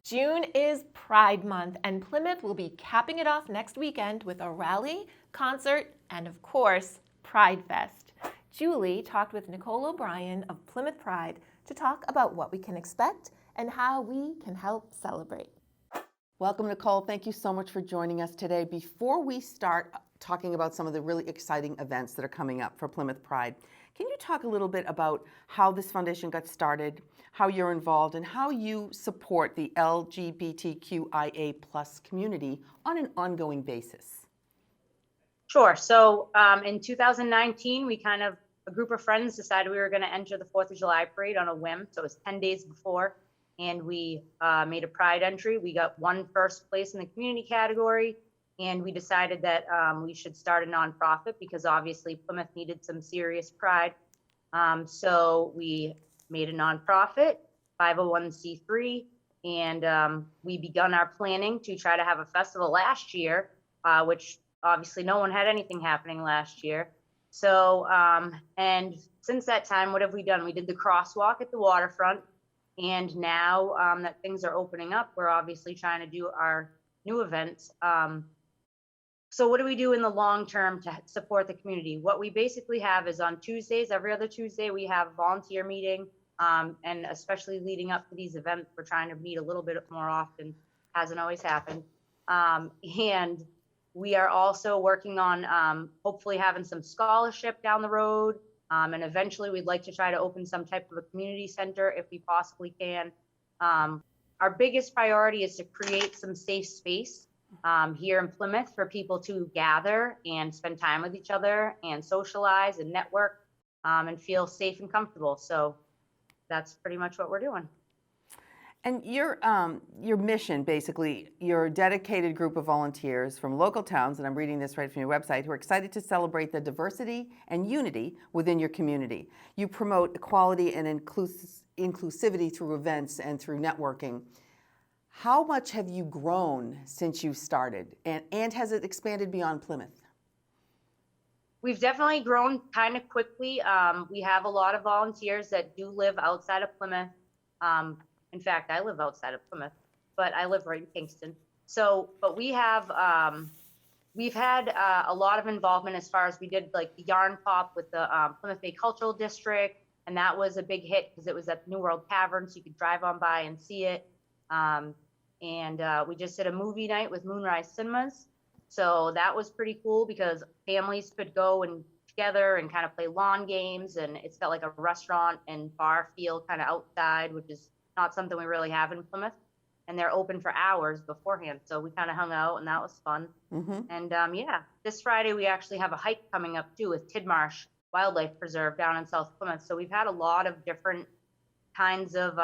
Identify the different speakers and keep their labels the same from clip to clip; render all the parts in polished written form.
Speaker 1: June is Pride Month, and Plymouth will be capping it off next weekend with a rally, concert, and of course, Pride Fest. Julie talked with Nicole O'Brien of Plymouth Pride to talk about what we can expect and how we can help celebrate.
Speaker 2: Welcome, Nicole. Thank you so much for joining us today. Before we start talking about some of the really exciting events that are coming up for Plymouth Pride, can you talk a little bit about how this foundation got started, how you're involved, and how you support the LGBTQIA plus community on an ongoing basis?
Speaker 3: Sure. So in 2019, a group of friends decided we were going to enter the 4th of July parade on a whim. So it was 10 days before, and we made a pride entry. We got first place in the community category, and we decided that we should start a nonprofit because obviously Plymouth needed some serious pride. So we made a nonprofit, 501c3, and we begun our planning to try to have a festival last year, which obviously no one had anything happening last year. So, and since that time, what have we done? We did the crosswalk at the waterfront, and now that things are opening up, we're obviously trying to do our new events. So what do we do in the long term to support the community? What we basically have is on Tuesdays, every other Tuesday, we have a volunteer meeting, and especially leading up to these events, we're trying to meet a little bit more often. Hasn't always happened. And we are also working on hopefully having some scholarship down the road. And eventually we'd like to try to open some type of a community center if we possibly can. Our biggest priority is to create some safe space here in Plymouth for people to gather and spend time with each other and socialize and network and feel safe and comfortable. So that's pretty much what we're doing.
Speaker 2: And your mission, basically, you're a dedicated group of volunteers from local towns, and I'm reading this right from your website, who are excited to celebrate the diversity and unity within your community. You promote equality and inclusivity through events and through networking. How much have you grown since you started, and has it expanded beyond Plymouth?
Speaker 3: We've definitely grown kind of quickly. We have a lot of volunteers that do live outside of Plymouth. In fact, I live outside of Plymouth, but I live right in Kingston. So, but we've had a lot of involvement as far as we did like the yarn pop with the Plymouth Bay Cultural District, and that was a big hit because it was at the New World Tavern, so you could drive on by and see it. We just did a movie night with Moonrise Cinemas, so that was pretty cool because families could go and together and kind of play lawn games, and it's got like a restaurant and bar feel kind of outside, which is not something we really have in Plymouth, and they're open for hours beforehand. So we kind of hung out, and that was fun. Mm-hmm. And yeah, this Friday we actually have a hike coming up too with Tidmarsh Wildlife Preserve down in South Plymouth. So we've had a lot of different kinds of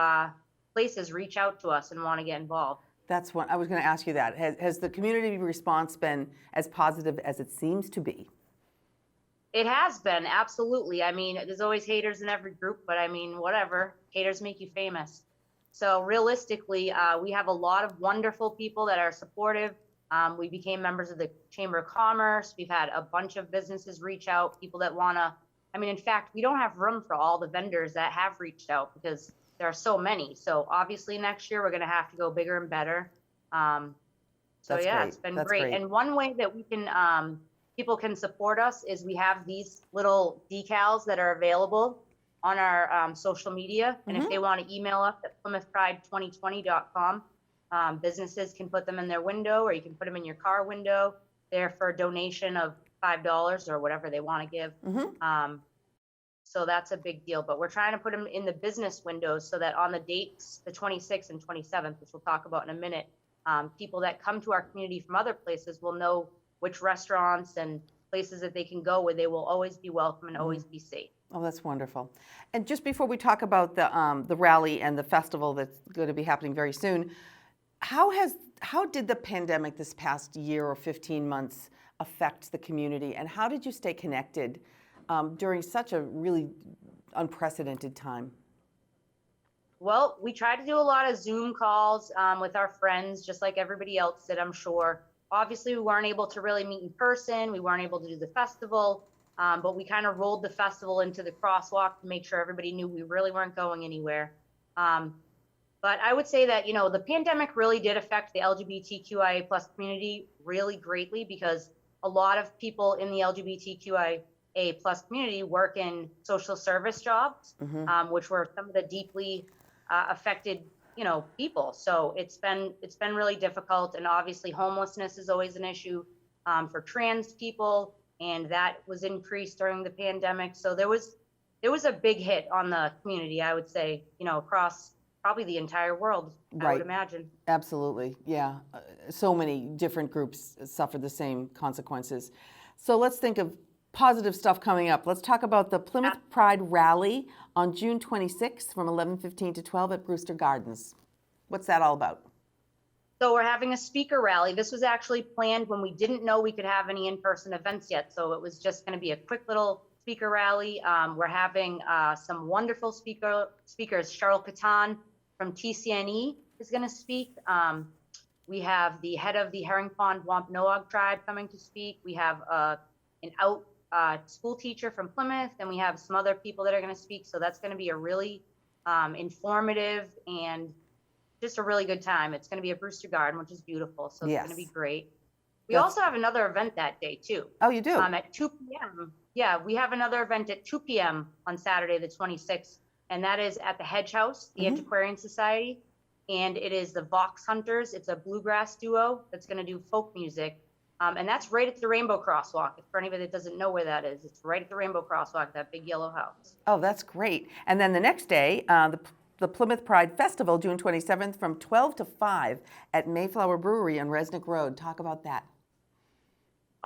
Speaker 3: places reach out to us and want to get involved.
Speaker 2: That's what I was going to ask you. That has the community response been as positive as it seems to be?
Speaker 3: It has been, absolutely. I mean, there's always haters in every group, but I mean, whatever. Haters make you famous. So realistically, we have a lot of wonderful people that are supportive. We became members of the Chamber of Commerce. We've had a bunch of businesses reach out, people that want to, I mean, in fact, we don't have room for all the vendors that have reached out because there are so many. So obviously next year we're going to have to go bigger and better.
Speaker 2: That's
Speaker 3: yeah,
Speaker 2: great.
Speaker 3: It's been
Speaker 2: That's
Speaker 3: great. And one way that we can, people can support us is we have these little decals that are available on our social media. And if they want to email us at PlymouthPride2020.com, businesses can put them in their window, or you can put them in your car window. They're for a donation of $5 or whatever they want to give. So that's a big deal, but we're trying to put them in the business windows so that on the dates, the 26th and 27th, which we'll talk about in a minute, people that come to our community from other places will know which restaurants and places that they can go where they will always be welcome and always be safe.
Speaker 2: Oh, that's wonderful. And just before we talk about the rally and the festival that's going to be happening very soon, how did the pandemic this past year or 15 months affect the community, and how did you stay connected during such a really unprecedented time?
Speaker 3: Well, we tried to do a lot of Zoom calls with our friends, just like everybody else did, I'm sure. Obviously, we weren't able to really meet in person. We weren't able to do the festival. But we kind of rolled the festival into the crosswalk to make sure everybody knew we really weren't going anywhere. But I would say that, the pandemic really did affect the LGBTQIA plus community really greatly because a lot of people in the LGBTQIA plus community work in social service jobs, which were some of the deeply affected, people. So it's been really difficult, and obviously homelessness is always an issue for trans people, and that was increased during the pandemic. So there was a big hit on the community, I would say, across probably the entire world, I would
Speaker 2: Right.
Speaker 3: imagine.
Speaker 2: Absolutely, yeah. So many different groups suffered the same consequences. So let's think of positive stuff coming up. Let's talk about the Plymouth Pride Rally on June 26th from 11:15 to 12 at Brewster Gardens. What's that all about?
Speaker 3: So we're having a speaker rally. This was actually planned when we didn't know we could have any in-person events yet. So it was just going to be a quick little speaker rally. We're having some wonderful speakers. Cheryl Catan from TCNE is going to speak. We have the head of the Herring Pond Wampanoag tribe coming to speak. We have an out school teacher from Plymouth, and we have some other people that are going to speak. So that's going to be a really informative and just a really good time. It's going to be at Brewster Garden, which is beautiful. So it's going to be
Speaker 2: Yes.
Speaker 3: great. We
Speaker 2: That's-
Speaker 3: also have another event that day too.
Speaker 2: Oh, you do?
Speaker 3: At 2 p.m. Yeah, we have another event at 2 p.m. on Saturday, the 26th, and that is at the Hedge House, the Antiquarian Society. And it is the Vox Hunters. It's a bluegrass duo that's going to do folk music. And that's right at the Rainbow Crosswalk. For anybody that doesn't know where that is, it's right at the Rainbow Crosswalk, that big yellow house.
Speaker 2: Oh, that's great. And then the next day, the Plymouth Pride Festival, June 27th, from 12 to 5 at Mayflower Brewery on Resnick Road. Talk about that.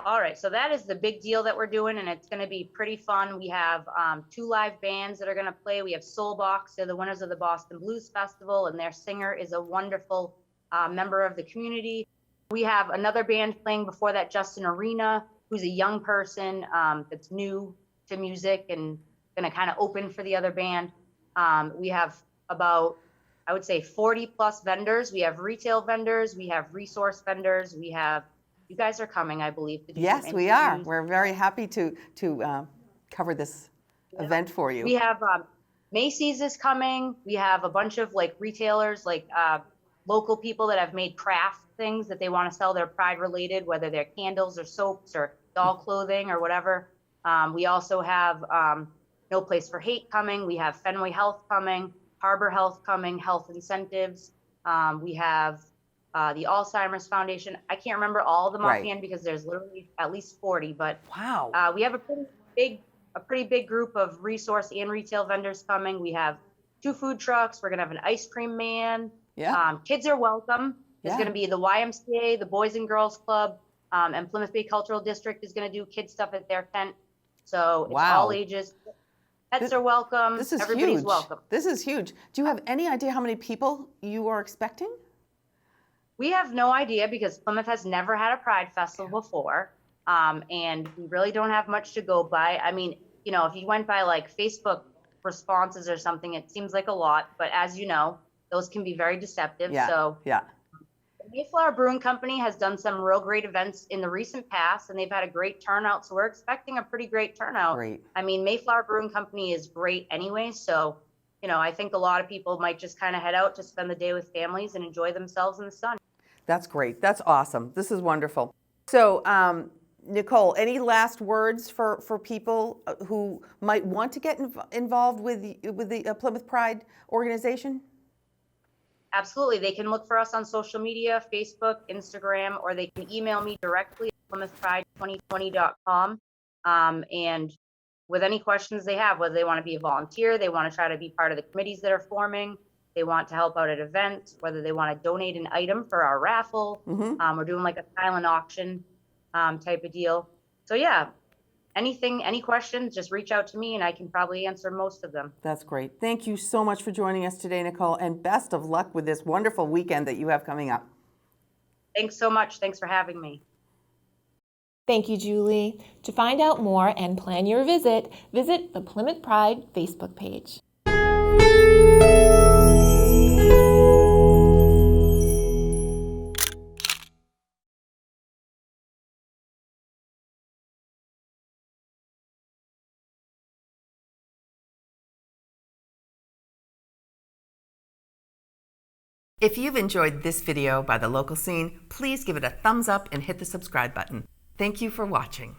Speaker 3: All right, so that is the big deal that we're doing, and it's going to be pretty fun. We have 2 live bands that are going to play. We have Soulbox, they're the winners of the Boston Blues Festival, and their singer is a wonderful member of the community. We have another band playing before that, Justin Arena, who's a young person that's new to music and going to kind of open for the other band. We have about, I would say, 40 plus vendors. We have retail vendors, we have resource vendors, we have, you guys are coming, I believe, to do
Speaker 2: Yes,
Speaker 3: some
Speaker 2: we are.
Speaker 3: interviews.
Speaker 2: We're very happy to cover this event for you.
Speaker 3: We have Macy's is coming. We have a bunch of retailers, local people that have made craft things that they want to sell. They're pride related, whether they're candles or soaps or doll clothing or whatever. We also have No Place for Hate coming. We have Fenway Health coming, Harbor Health coming, health incentives. We have the Alzheimer's Foundation. I can't remember all of them
Speaker 2: Right.
Speaker 3: offhand because there's literally at least 40, but
Speaker 2: Wow.
Speaker 3: we have a pretty big group of resource and retail vendors coming. We have 2 food trucks. We're gonna have an ice cream man.
Speaker 2: Yeah.
Speaker 3: Kids are welcome. There's
Speaker 2: Yeah.
Speaker 3: gonna be the YMCA, the Boys and Girls Club, and Plymouth Bay Cultural District is gonna do kid stuff at their tent. So it's all
Speaker 2: Wow.
Speaker 3: ages. Pets are welcome.
Speaker 2: This is
Speaker 3: Everybody's
Speaker 2: huge.
Speaker 3: welcome.
Speaker 2: This is huge. Do you have any idea how many people you are expecting?
Speaker 3: We have no idea because Plymouth has never had a Pride Festival before. And we really don't have much to go by. I mean, if you went by Facebook responses or something, it seems like a lot, but as you know, those can be very deceptive.
Speaker 2: Yeah.
Speaker 3: So
Speaker 2: Yeah.
Speaker 3: the Mayflower Brewing Company has done some real great events in the recent past, and they've had a great turnout. So we're expecting a pretty great turnout.
Speaker 2: Great.
Speaker 3: I mean, Mayflower Brewing Company is great anyway. So, I think a lot of people might just kind of head out to spend the day with families and enjoy themselves in the sun.
Speaker 2: That's great. That's awesome. This is wonderful. So, Nicole, any last words for people who might want to get involved with the Plymouth Pride organization?
Speaker 3: Absolutely. They can look for us on social media, Facebook, Instagram, or they can email me directly at PlymouthPride2020.com. And with any questions they have, whether they want to be a volunteer, they want to try to be part of the committees that are forming, they want to help out at events, whether they want to donate an item for our raffle. We're doing like a silent auction type of deal. So yeah, any questions, just reach out to me and I can probably answer most of them.
Speaker 2: That's great. Thank you so much for joining us today, Nicole, and best of luck with this wonderful weekend that you have coming up.
Speaker 3: Thanks so much. Thanks for having me.
Speaker 1: Thank you, Julie. To find out more and plan your visit the Plymouth Pride Facebook page.
Speaker 2: If you've enjoyed this video by the local scene, please give it a thumbs up and hit the subscribe button. Thank you for watching.